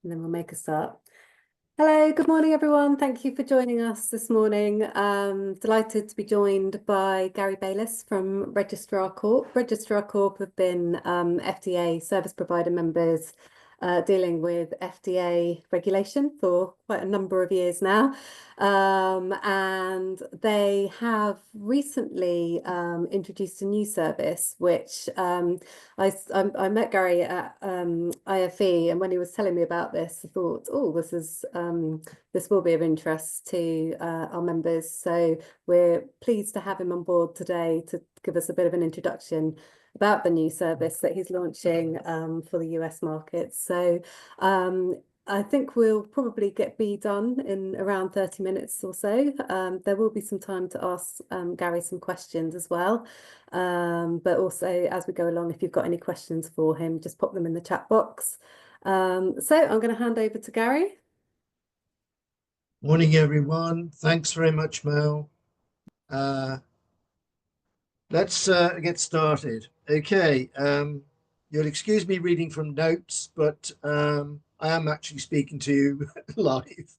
And then we'll make a start. Hello, good morning, everyone. Thank you for joining us this morning. Delighted to be joined by Gary Bayliss from Registrar Corp. Registrar Corp have been FDA service provider members dealing with FDA regulation for quite a number of years now. And they have recently introduced a new service, which I met Gary at IFE, and when he was telling me about this, I thought, oh, this will be of interest to our members. So we're pleased to have him on board today to give us a bit of an introduction about the new service that he's launching for the US market. So I think we'll probably get B done in around 30 minutes or so. There will be some time to ask Gary some questions as well. But also as we go along, if you've got any questions for him, just pop them in the chat box. So I'm going to hand over to Gary. Morning, everyone. Thanks very much, Mel. Let's get started. Okay, you'll excuse me reading from notes, but I am actually speaking to you live.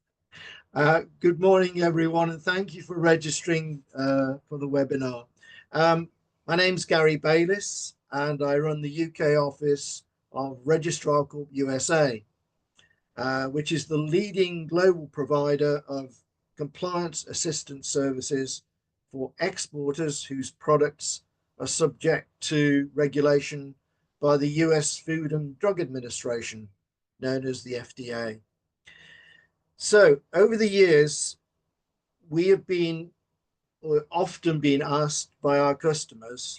Good morning, everyone, and thank you for registering for the webinar. My name's Gary Bayliss, and I run the UK office of Registrar Corp USA, which is the leading global provider of compliance assistance services for exporters whose products are subject to regulation by the US Food and Drug Administration, known as the FDA. So over the years, we have been or often been asked by our customers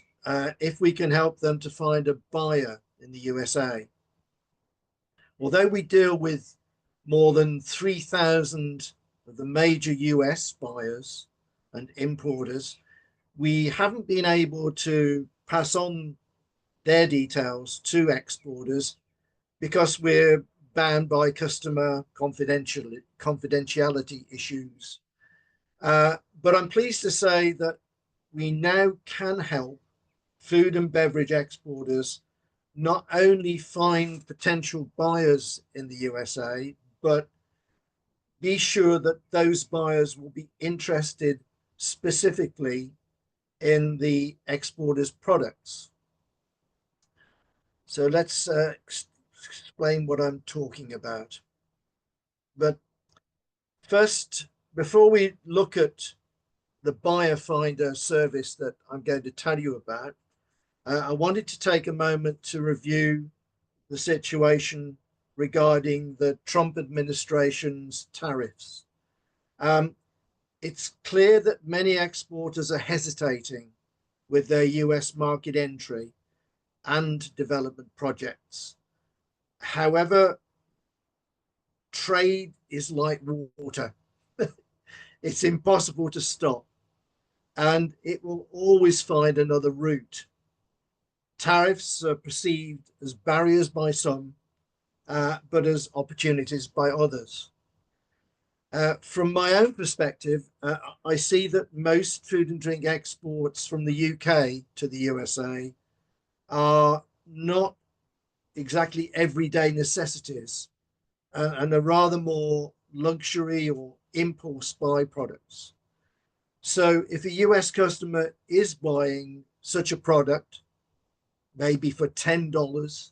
if we can help them to find a buyer in the USA. Although we deal with more than 3,000 of the major US buyers and importers, we haven't been able to pass on their details to exporters because we're bound by customer confidentiality issues. But I'm pleased to say that we now can help food and beverage exporters not only find potential buyers in the USA, but be sure that those buyers will be interested specifically in the exporter's products. So let's explain what I'm talking about. But first, before we look at the buyer finder service that I'm going to tell you about, I wanted to take a moment to review the situation regarding the Trump administration's tariffs. It's clear that many exporters are hesitating with their US market entry and development projects. However, trade is like water. It's impossible to stop, and it will always find another route. Tariffs are perceived as barriers by some, but as opportunities by others. From my own perspective, I see that most food and drink exports from the UK to the USA are not exactly everyday necessities and are rather more luxury or impulse buy products. So if a US customer is buying such a product, maybe for $10,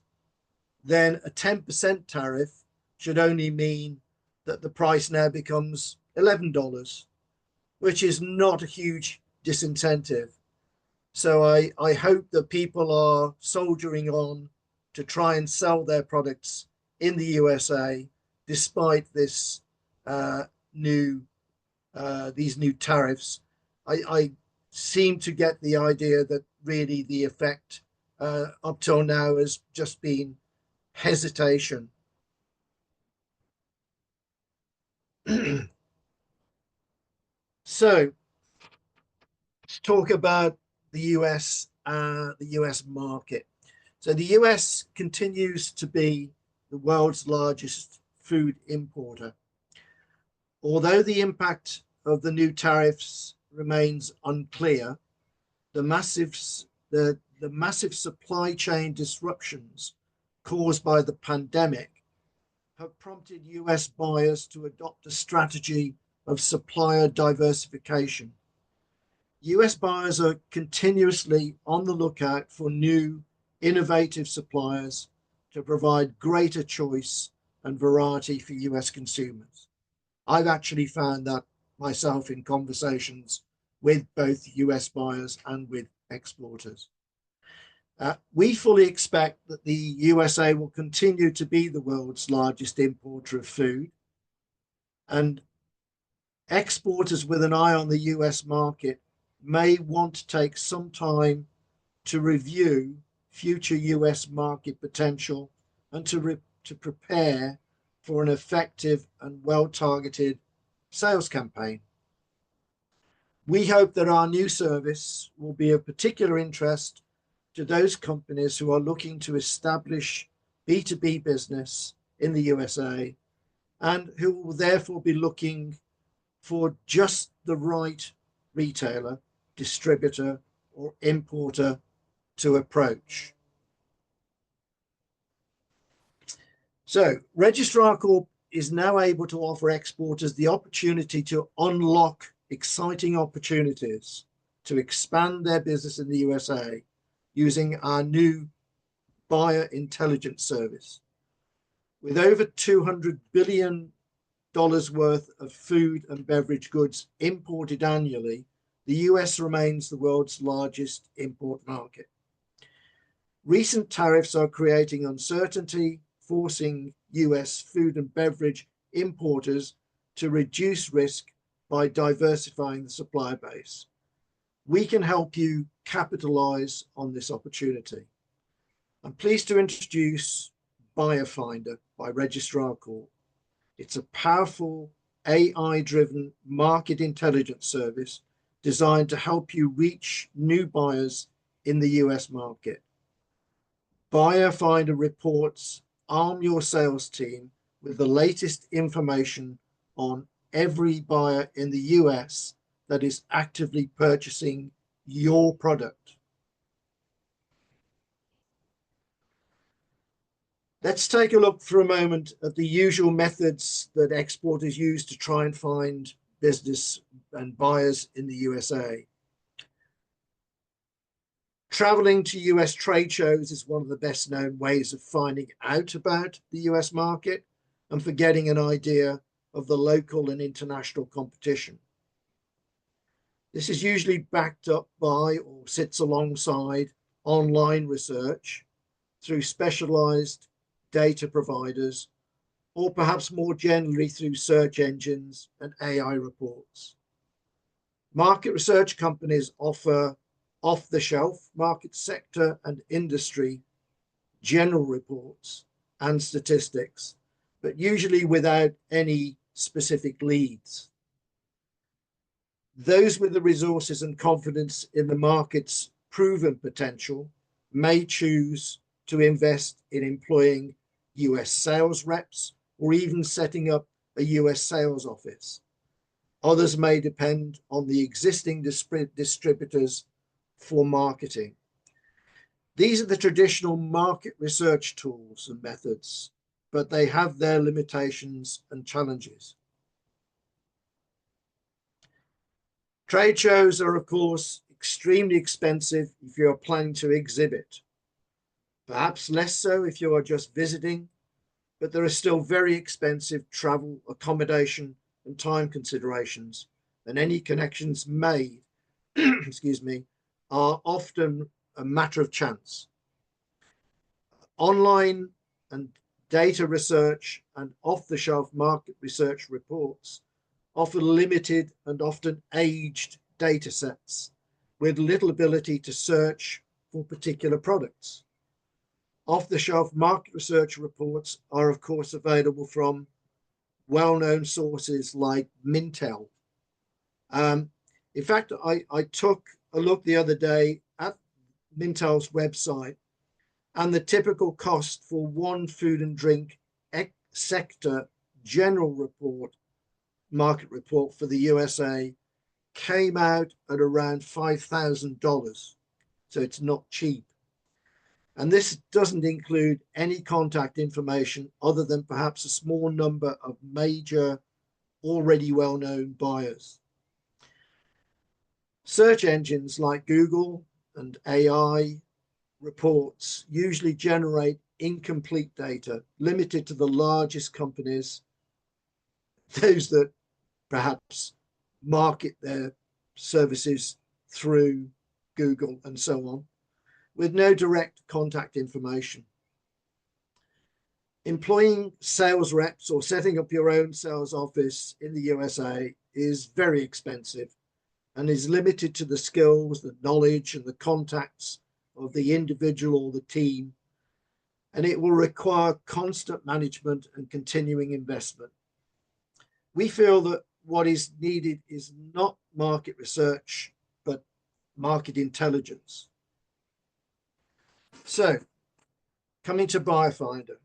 then a 10% tariff should only mean that the price now becomes $11, which is not a huge disincentive. So I hope that people are soldiering on to try and sell their products in the USA despite this these new tariffs. I seem to get the idea that really the effect up till now has just been hesitation. So let's talk about the US market. So the US continues to be the world's largest food importer. Although the impact of the new tariffs remains unclear, the massive supply chain disruptions caused by the pandemic have prompted US buyers to adopt a strategy of supplier diversification. US buyers are continuously on the lookout for new, innovative suppliers to provide greater choice and variety for US consumers. I've actually found that myself in conversations with both US buyers and with exporters. We fully expect that the USA will continue to be the world's largest importer of food, and exporters with an eye on the US market may want to take some time to review future US market potential and to prepare for an effective and well-targeted sales campaign. We hope that our new service will be of particular interest to those companies who are looking to establish B2B business in the USA and who will therefore be looking for just the right retailer, distributor, or importer to approach. So Registrar Corp is now able to offer exporters the opportunity to unlock exciting opportunities to expand their business in the USA using our new buyer intelligence service. With over $200 billion worth of food and beverage goods imported annually, the US remains the world's largest import market. Recent tariffs are creating uncertainty, forcing US food and beverage importers to reduce risk by diversifying the supply base. We can help you capitalize on this opportunity. I'm pleased to introduce BuyerFinder by Registrar Corp. It's a powerful AI-driven market intelligence service designed to help you reach new buyers in the US market. BuyerFinder reports arm your sales team with the latest information on every buyer in the US that is actively purchasing your product. Let's take a look for a moment at the usual methods that exporters use to try and find business and buyers in the USA. Traveling to US trade shows is one of the best known ways of finding out about the US market and for getting an idea of the local and international competition. This is usually backed up by or sits alongside online research through specialized data providers, or perhaps more generally through search engines and AI reports. Market research companies offer off-the-shelf market sector and industry general reports and statistics, but usually without any specific leads. Those with the resources and confidence in the market's proven potential may choose to invest in employing US sales reps or even setting up a US sales office. Others may depend on the existing distributors for marketing. These are the traditional market research tools and methods, but they have their limitations and challenges. Trade shows are, of course, extremely expensive if you are planning to exhibit. Perhaps less so if you are just visiting, but there are still very expensive travel, accommodation, and time considerations, and any connections made, excuse me, are often a matter of chance. Online and data research and off-the-shelf market research reports offer limited and often aged data sets with little ability to search for particular products. Off-the-shelf market research reports are, of course, available from well-known sources like Mintel. In fact, I took a look the other day at Mintel's website, and the typical cost for one food and drink sector general report, market report for the USA came out at around $5,000. So it's not cheap. And this doesn't include any contact information other than perhaps a small number of major, already well-known buyers. Search engines like Google and AI reports usually generate incomplete data, limited to the largest companies, those that perhaps market their services through Google and so on, with no direct contact information. Employing sales reps or setting up your own sales office in the USA is very expensive and is limited to the skills, the knowledge, and the contacts of the individual or the team, and it will require constant management and continuing investment. We feel that what is needed is not market research, but market intelligence. So, coming to BuyerFinder,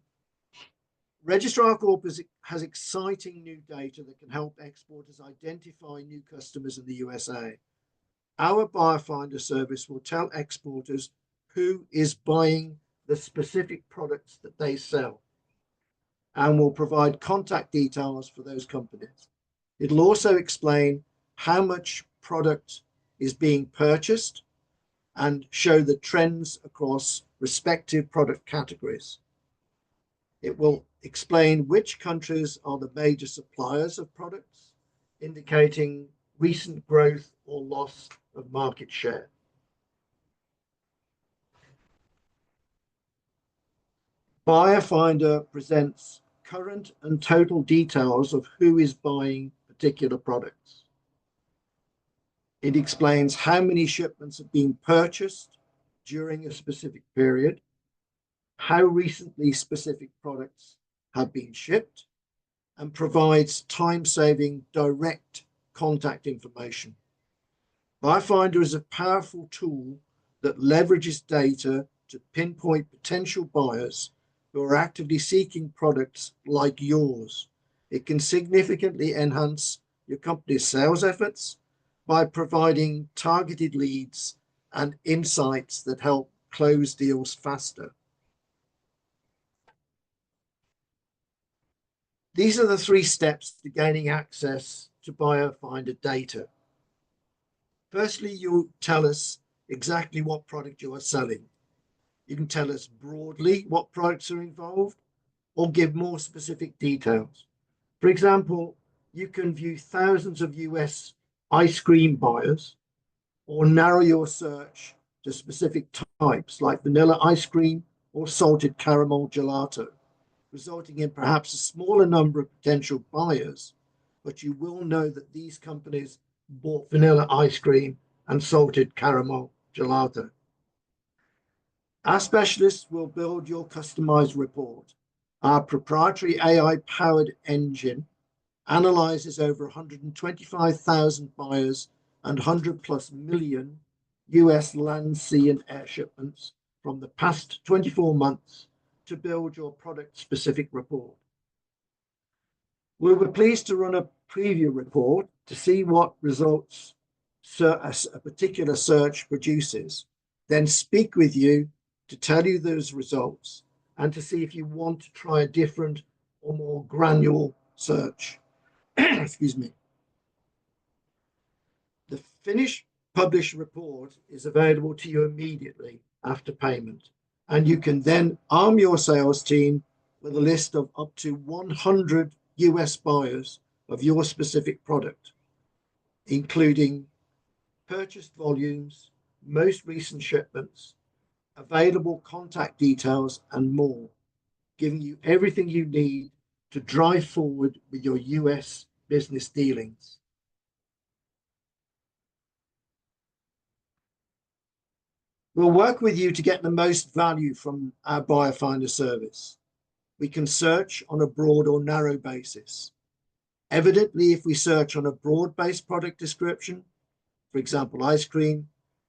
Registrar Corp has exciting new data that can help exporters identify new customers in the USA. Our BuyerFinder service will tell exporters who is buying the specific products that they sell and will provide contact details for those companies. It'll also explain how much product is being purchased and show the trends across respective product categories. It will explain which countries are the major suppliers of products, indicating recent growth or loss of market share. BuyerFinder presents current and total details of who is buying particular products. It explains how many shipments have been purchased during a specific period, how recently specific products have been shipped, and provides time-saving direct contact information. BuyerFinder is a powerful tool that leverages data to pinpoint potential buyers who are actively seeking products like yours. It can significantly enhance your company's sales efforts by providing targeted leads and insights that help close deals faster. These are the 3 steps to gaining access to BuyerFinder data. Firstly, you tell us exactly what product you are selling. You can tell us broadly what products are involved or give more specific details. For example, you can view thousands of US ice cream buyers or narrow your search to specific types like vanilla ice cream or salted caramel gelato, resulting in perhaps a smaller number of potential buyers, but you will know that these companies bought vanilla ice cream and salted caramel gelato. Our specialists will build your customized report. Our proprietary AI-powered engine analyzes over 125,000 buyers and 100 plus million US land, sea, and air shipments from the past 24 months to build your product-specific report. We were pleased to run a preview report to see what results a particular search produces, then speak with you to tell you those results and to see if you want to try a different or more granular search. Excuse me. The finished published report is available to you immediately after payment, and you can then arm your sales team with a list of up to 100 US buyers of your specific product, including purchased volumes, most recent shipments, available contact details, and more, giving you everything you need to drive forward with your US business dealings. We'll work with you to get the most value from our BuyerFinder service. We can search on a broad or narrow basis. Evidently, if we search on a broad-based product description, for example, ice cream,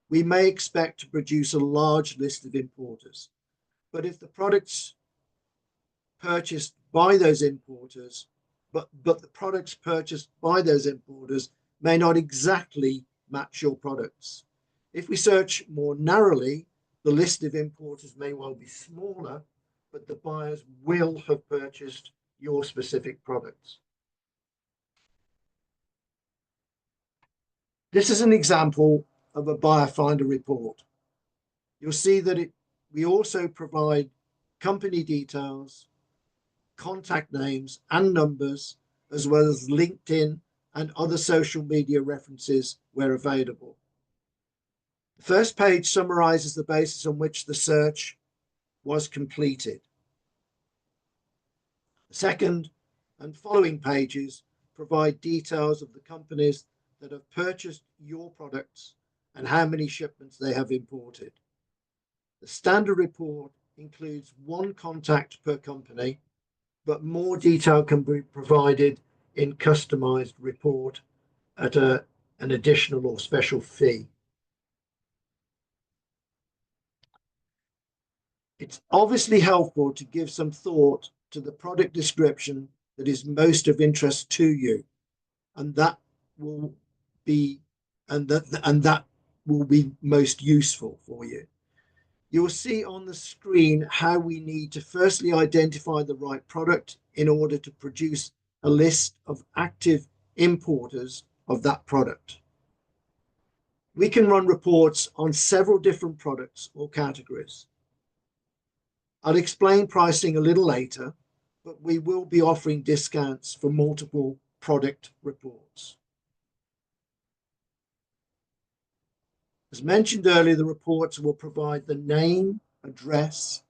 we may expect to produce a large list of importers. But if the products purchased by those importers, but the products purchased by those importers may not exactly match your products. If we search more narrowly, The list of importers may well be smaller, but the buyers will have purchased your specific products. This is an example of a buyer finder report. You'll see that we also provide company details, contact names and numbers, as well as LinkedIn and other social media references where available. The first page summarizes the basis on which the search was completed. The second and following pages provide details of the companies that have purchased your products and how many shipments they have imported. The standard report includes one contact per company, but more detail can be provided in customized report at an additional or special fee. It's obviously helpful to give some thought to the product description that is most of interest to you, and that will be most useful for you. You'll see on the screen how we need to firstly identify the right product in order to produce a list of active importers of that product. We can run reports on several different products or categories. I'll explain pricing a little later, but we will be offering discounts for multiple product reports. As mentioned earlier, the reports will provide the name, address,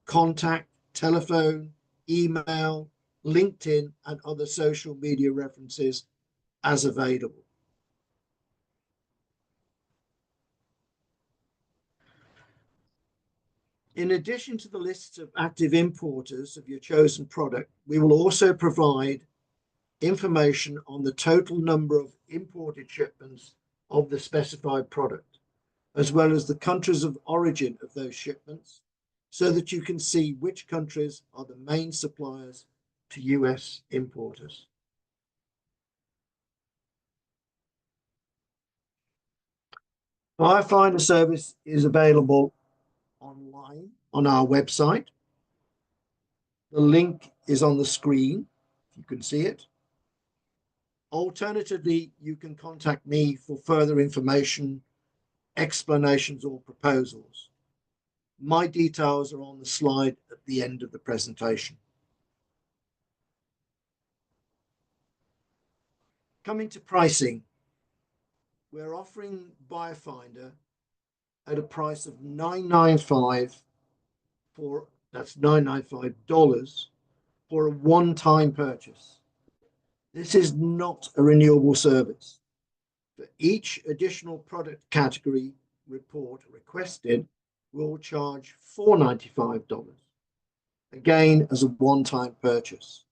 contact, telephone, email, LinkedIn, and other social media references as available. In addition to the lists of active importers of your chosen product, we will also provide information on the total number of imported shipments of the specified product, as well as the countries of origin of those shipments, so that you can see which countries are the main suppliers to US importers. BuyerFinder service is available online on our website. The link is on the screen, you can see it. Alternatively, you can contact me for further information, explanations, or proposals. My details are on the slide at the end of the presentation. Coming to pricing, we're offering BuyerFinder at a price of $9.95 for a one-time purchase. This is not a renewable service. For each additional product category report requested, we'll charge $4.95, again as a one-time purchase.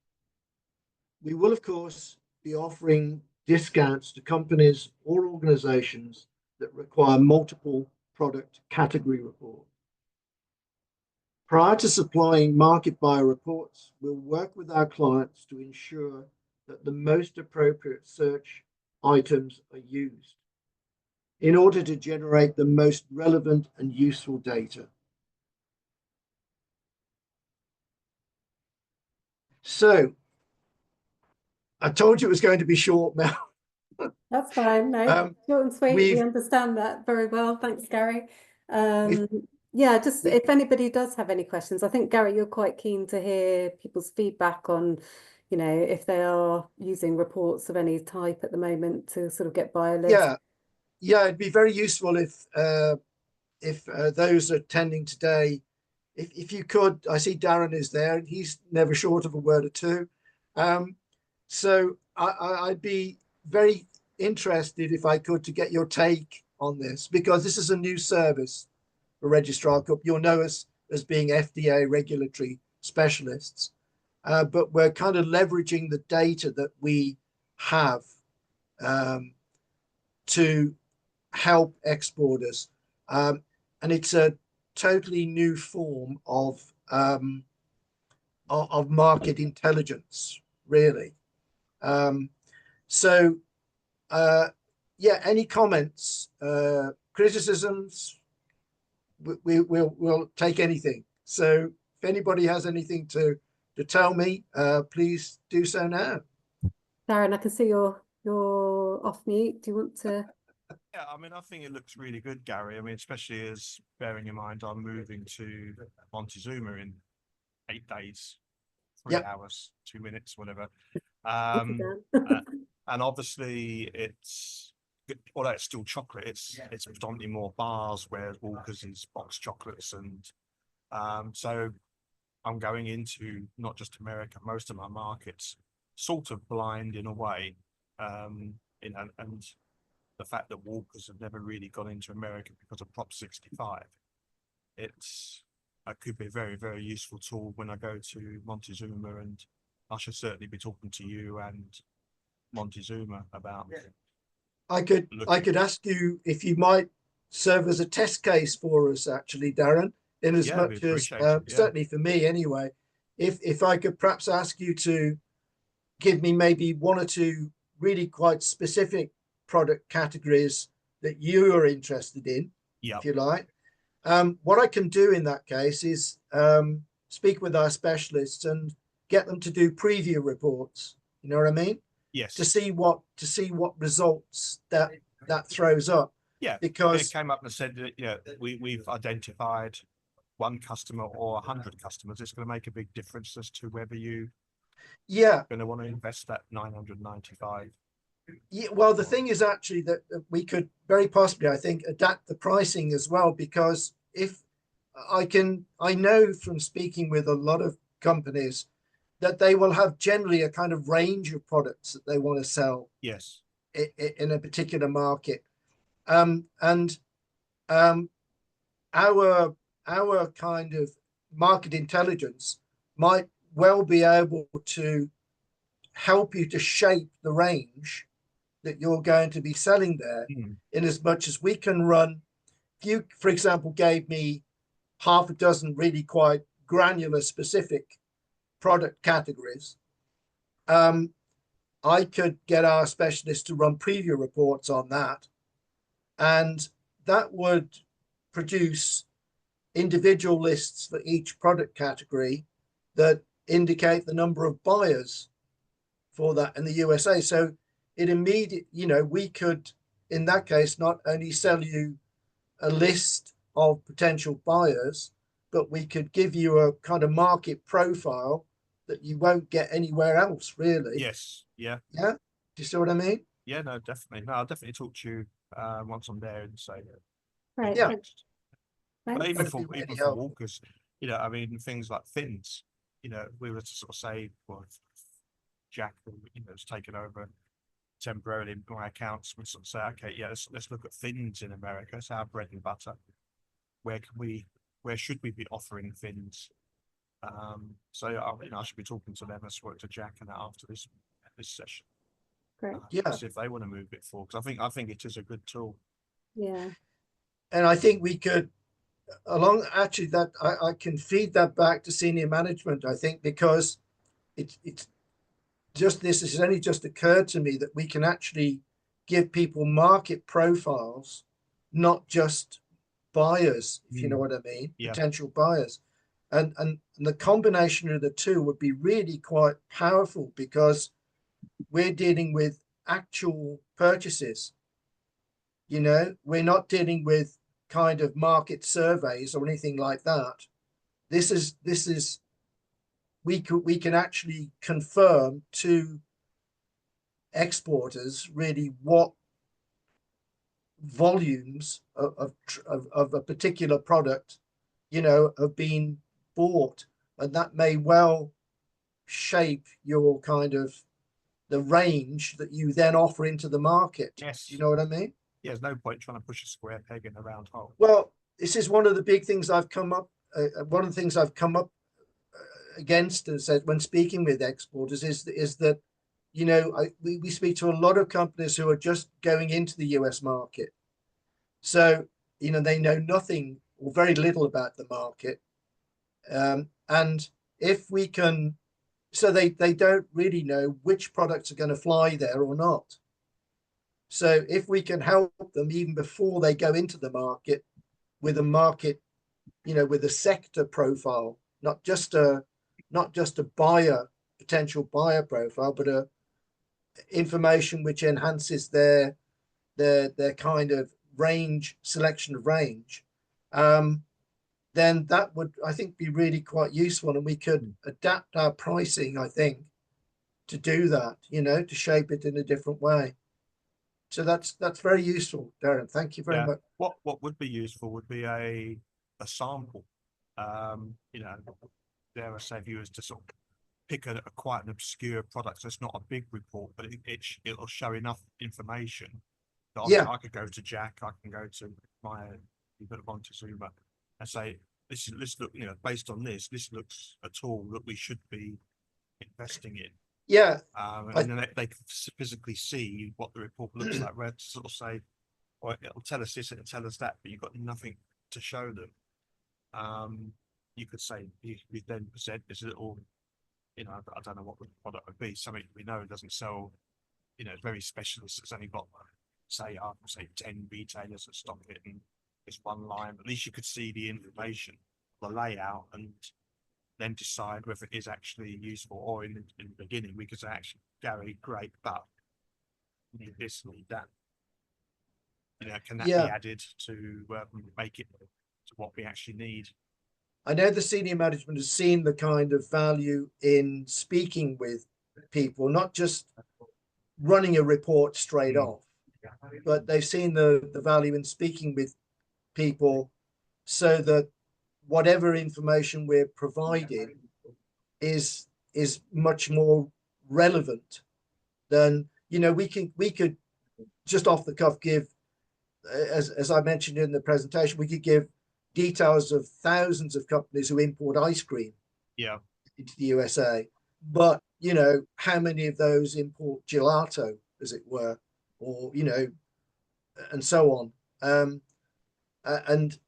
We will, of course, be offering discounts to companies or organizations that require multiple product category reports. Prior to supplying market buyer reports, we'll work with our clients to ensure that the most appropriate search items are used in order to generate the most relevant and useful data. So, I told you it was going to be short now. That's fine. No, short and sweet. We understand that very well. Thanks, Gary. Yeah, just if anybody does have any questions, I think, Gary, you're quite keen to hear people's feedback on, you know, if they are using reports of any type at the moment to sort of get buyer lists. Yeah, it'd be very useful if those attending today, if you could, I see Darren is there, and he's never short of a word or two. So I'd be very interested, if I could, to get your take on this, because this is a new service for Registrar Corp. You'll know us as being FDA regulatory specialists, but we're kind of leveraging the data that we have to help exporters, and it's a totally new form of market intelligence, really. Yeah, any comments, criticisms? we'll take anything. So if anybody has anything to tell me, please do so now. Darren, I can see you're off mute. Do you want to? Yeah, I mean, I think it looks really good, Gary. I mean, especially as bearing in mind I'm moving to Montezuma in 8 days, 3 hours, 2 minutes, whatever. And obviously it's, although it's still chocolate, it's predominantly more bars, whereas Walker's is boxed chocolates. And so I'm going into not just America, most of my markets sort of blind in a way, and the fact that Walkers have never really gone into America because of Prop 65, it could be a very, very useful tool when I go to Montezuma, and I should certainly be talking to you and Montezuma about. I could ask you if you might serve as a test case for us, actually, Darren, in as much as certainly for me anyway. If I could perhaps ask you to give me maybe one or two really quite specific product categories that you are interested in, if you like. What I can do in that case is speak with our specialists and get them to do preview reports. You know what I mean? Yes. To see what results that throws up. Yeah. Because it came up and said that we've identified one customer or 100 customers. It's going to make a big difference as to whether you going to want to invest that 995. Yeah, well, the thing is actually that we could very possibly, I think, adapt the pricing as well, because if I know from speaking with a lot of companies that they will have generally a kind of range of products that they want to sell. Yes. In a particular market, and our kind of market intelligence might well be able to help you to shape the range that you're going to be selling there, in as much as we can run. If you, for example, gave me half a dozen really quite granular specific product categories, I could get our specialists to run preview reports on that, and that would produce individual lists for each product category that indicate the number of buyers for that in the USA. So it immediately, we could, in that case, not only sell you a list of potential buyers, but we could give you a kind of market profile that you won't get anywhere else, really. Yes. Yeah. Yeah. Do you see what I mean? Yeah, no, definitely. No, I'll definitely talk to you once I'm there and say Right. Yeah. But even for helpful. Walkers, I mean, things like fins, we were to sort of say, well, Jack, has taken over temporarily in my accounts, we sort of say, okay, yeah, let's look at fins in America. It's our bread and butter. Where should we be offering fins? So I should be talking to them. Let's work to Jack and after this session. Great. See if they want to move it forward, because I think it is a good tool. Yeah. And I think we could, actually, that I can feed that back to senior management, I think, because it's just, this has only just occurred to me that we can actually give people market profiles, not just buyers, if you know what I mean, potential buyers. And the combination of the two would be really quite powerful, because we're dealing with actual purchases. We're not dealing with kind of market surveys or anything like that. This is we can actually confirm to exporters really what volumes of a particular product have been bought, and that may well shape your kind of the range that you then offer into the market. Yes. You know what I mean? Yeah, there's no point trying to push a square peg in a round hole. Well, this is one of the big things I've come up against, and said when speaking with exporters, is that we speak to a lot of companies who are just going into the US market, so they know nothing or very little about the market, and if we can, so they don't really know which products are going to fly there or not. So if we can help them even before they go into the market with a market with a sector profile, not just a potential buyer profile, but a information which enhances their kind of selection of range, then that would, I think, be really quite useful, and we could adapt our pricing, I think, to do that, to shape it in a different way. So that's very useful, Darren. Thank you very much. What would be useful would be a sample. Dare I say, if you was to sort of pick a quite an obscure product, so it's not a big report, but it'll show enough information that I could go to Jack, I can go to my Montezuma and say, this look, based on this looks a tool that we should be investing in. Yeah. And then they can physically see what the report looks like, where to sort of say, well, it'll tell us this, it'll tell us that, but you've got nothing to show them. You could say, you then present this little, I don't know what the product would be, something we know doesn't sell, it's very specialist, it's only got, say 10 retailers that stock it, and it's one line. At least you could see the information, the layout, and then decide whether it is actually useful. Or in the beginning, we could say, actually, Gary, great, but need this, need that. Can that be added to make it to what we actually need? I know the senior management has seen the kind of value in speaking with people, not just running a report straight off, but they've seen the value in speaking with people so that whatever information we're providing is much more relevant than, we could just off the cuff give, as I mentioned in the presentation, we could give details of thousands of companies who import ice cream into the USA, but how many of those import gelato, as it were, or and so on. And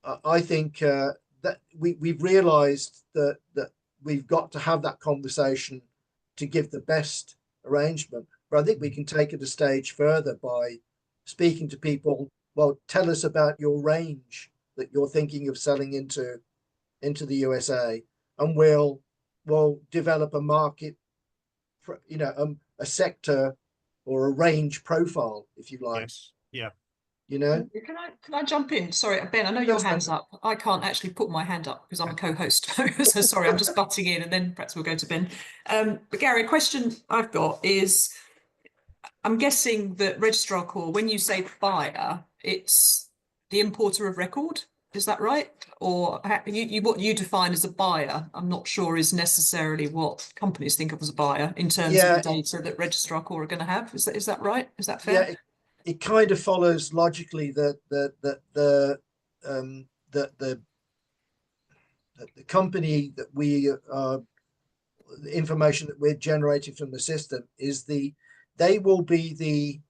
I think that we've realized that we've got to have that conversation to give the best arrangement, but I think we can take it a stage further by speaking to people. Well, tell us about your range that you're thinking of selling into the USA, and we'll develop a market, a sector or a range profile, if you like. Yes. Yeah. Can I jump in? Sorry, Ben, I know your hand's up. I can't actually put my hand up because I'm a co-host. So sorry, I'm just butting in, and then perhaps we'll go to Ben. But Gary, a question I've got is, I'm guessing that Registrar Corps, when you say buyer, it's the importer of record. Is that right? Or what you define as a buyer, I'm not sure is necessarily what companies think of as a buyer in terms of the data that Registrar Corps are going to have. Is that right? Is that fair? Yeah, it kind of follows logically that the company that the information that we're generating from the system is they will be the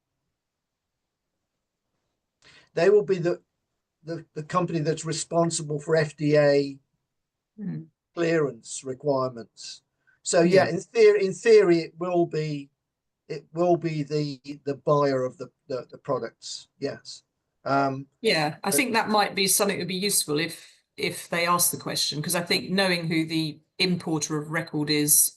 company that's responsible for FDA clearance requirements. So in theory it will be the buyer of the products. Yes. I think that might be something that would be useful if they ask the question, because I think knowing who the importer of record is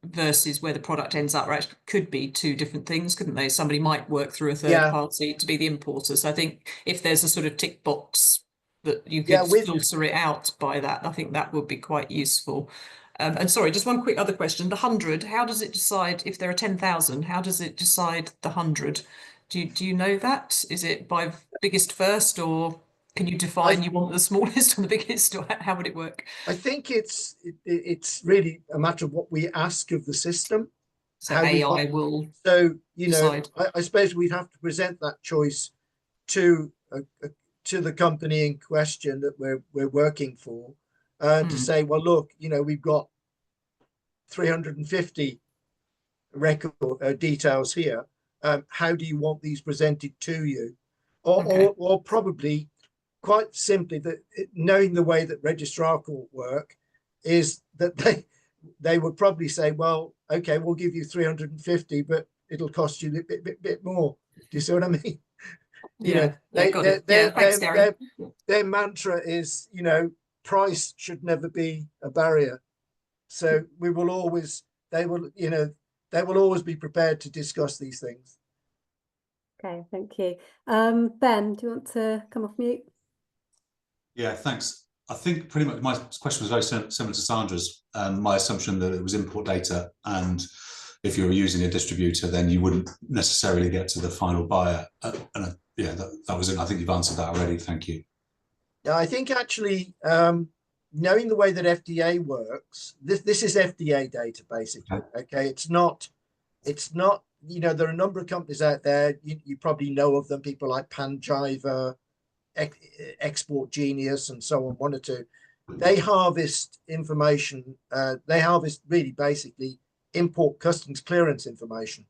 versus where the product ends up could be two different things, couldn't they? Somebody might work through a third party to be the importer. So I think if there's a sort of tick box that you could filter it out by that, I think that would be quite useful. And sorry, just one quick other question. The 100, how does it decide if there are 10,000? How does it decide the 100? Do you know that? Is it by biggest first, or can you define you want the smallest or the biggest, or how would it work? I think it's really a matter of what we ask of the system. So AI will. So decide. I suppose we'd have to present that choice to the company in question that we're working for, to say, well, look, we've got 350 record details here. How do you want these presented to you? Or probably quite simply, that knowing the way that Registrar Corps work is that they would probably say, well, okay, we'll give you 350, but it'll cost you a bit more. Do you see what I mean? You know, got it. Thanks, Gary. their mantra is, you know, price should never be a barrier. So they will always be prepared to discuss these things. Okay, thank you. Ben, do you want to come off mute? Yeah, thanks. I think pretty much my question was very similar to Sandra's. My assumption that it was import data, and if you were using a distributor, then you wouldn't necessarily get to the final buyer. Yeah, that was it. I think you've answered that already. Thank you. Yeah, I think actually knowing the way that FDA works, this is FDA data basically. Okay, it's not. You know, there are a number of companies out there. You probably know of them. People like Panjiva, Export Genius, and so on. One or two. They harvest information. They harvest really basically import customs clearance information.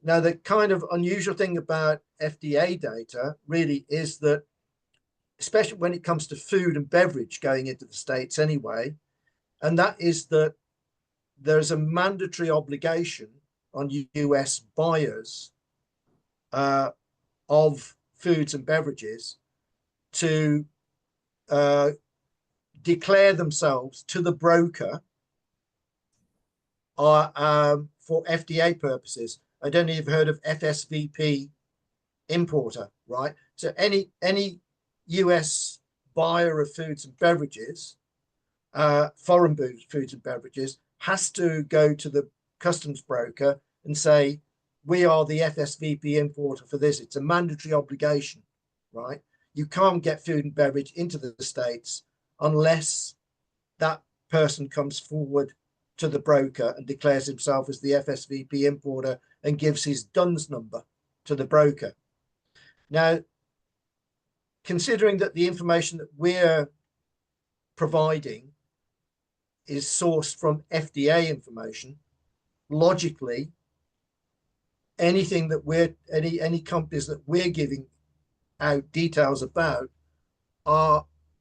Now, the kind of unusual thing about FDA data really is that, especially when it comes to food and beverage going into the States anyway, and that is that there's a mandatory obligation on US buyers of foods and beverages to declare themselves to the broker for FDA purposes. I don't know if you've heard of FSVP importer, right? So any US buyer of foods and beverages, foreign foods and beverages, has to go to the customs broker and say, we are the FSVP importer for this. It's a mandatory obligation, right? You can't get food and beverage into the States unless that person comes forward to the broker and declares himself as the FSVP importer and gives his DUNS number to the broker. Now, considering that the information that we're providing is sourced from FDA information, logically, anything that any companies that we're giving out details about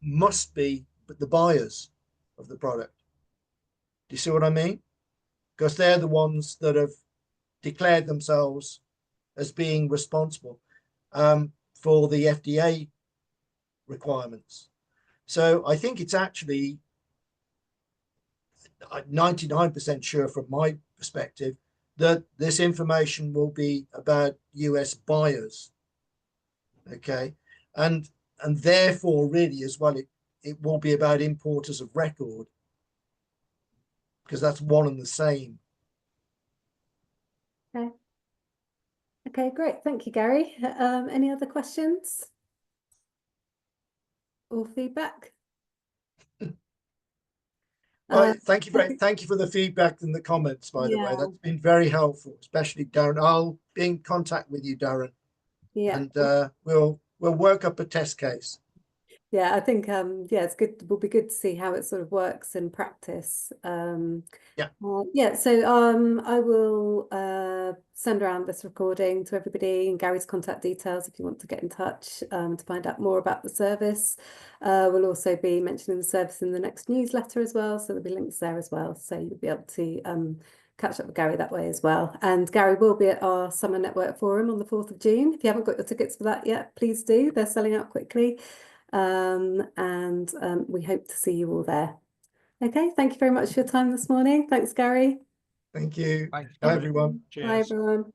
must be the buyers of the product. Do you see what I mean? Because they're the ones that have declared themselves as being responsible for the FDA requirements. So I think it's actually 99% sure from my perspective that this information will be about US buyers. Okay. And therefore really as well, it will be about importers of record, because that's one and the same. Okay. Okay, great. Thank you, Gary. Any other questions or feedback? Thank you for the feedback and the comments, by the way. That's been very helpful, especially Darren. I'll be in contact with you, Darren. Yeah. And we'll work up a test case. Yeah, I think it's good. It will be good to see how it sort of works in practice. Yeah, so I will send around this recording to everybody and Gary's contact details if you want to get in touch to find out more about the service. We'll also be mentioning the service in the next newsletter as well, so there'll be links there as well, so you'll be able to catch up with Gary that way as well. And Gary will be at our Summer Network Forum on the 4th of June. If you haven't got your tickets for that yet, please do. They're selling out quickly. We hope to see you all there. Okay, thank you very much for your time this morning. Thanks, Gary. Thank you. Thanks, Bye, everyone. Cheers. Bye, everyone.